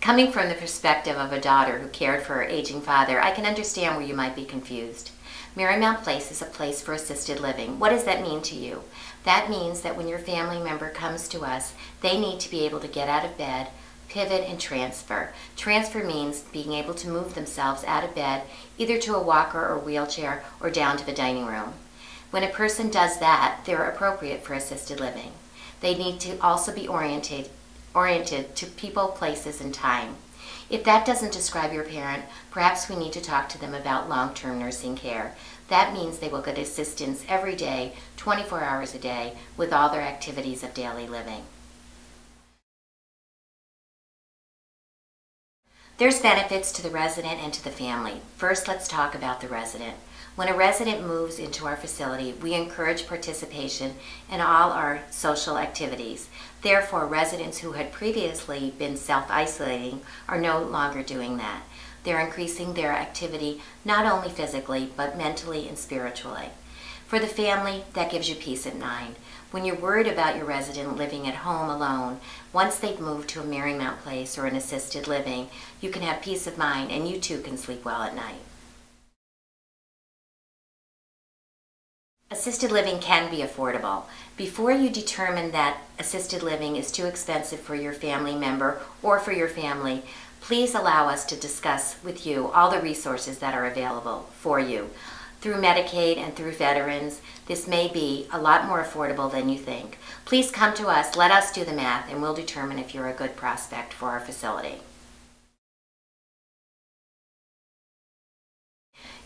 Coming from the perspective of a daughter who cared for her aging father, I can understand where you might be confused. Marymount Place is a place for assisted living. What does that mean to you? That means that when your family member comes to us, they need to be able to get out of bed, pivot, and transfer. Transfer means being able to move themselves out of bed, either to a walker or wheelchair or down to the dining room. When a person does that, they're appropriate for assisted living. They need to also be oriented to people, places, and time. If that doesn't describe your parent, perhaps we need to talk to them about long-term nursing care. That means they will get assistance every day, 24 hours a day, with all their activities of daily living. There's benefits to the resident and to the family. First, let's talk about the resident. When a resident moves into our facility, we encourage participation in all our social activities. Therefore, residents who had previously been self-isolating are no longer doing that. They're increasing their activity not only physically, but mentally and spiritually. For the family, that gives you peace of mind. When you're worried about your resident living at home alone, once they've moved to a Marymount Place or an assisted living, you can have peace of mind and you too can sleep well at night. Assisted living can be affordable. Before you determine that assisted living is too expensive for your family member or for your family, please allow us to discuss with you all the resources that are available for you. Through Medicaid and through veterans, this may be a lot more affordable than you think. Please come to us, let us do the math, and we'll determine if you're a good prospect for our facility.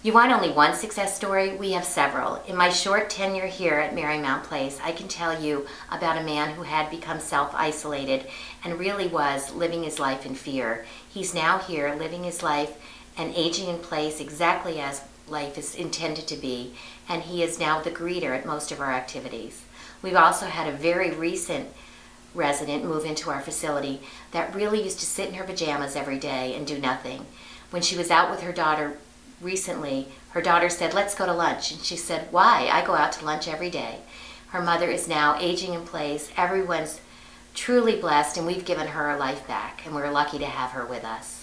You want only one success story? We have several. In my short tenure here at Marymount Place, I can tell you about a man who had become self-isolated and really was living his life in fear. He's now here living his life and aging in place exactly as life is intended to be, and he is now the greeter at most of our activities. We've also had a very recent resident move into our facility that really used to sit in her pajamas every day and do nothing. When she was out with her daughter recently, her daughter said, "Let's go to lunch." And she said, "Why? I go out to lunch every day." Her mother is now aging in place. Everyone's truly blessed, and we've given her her life back, and we're lucky to have her with us.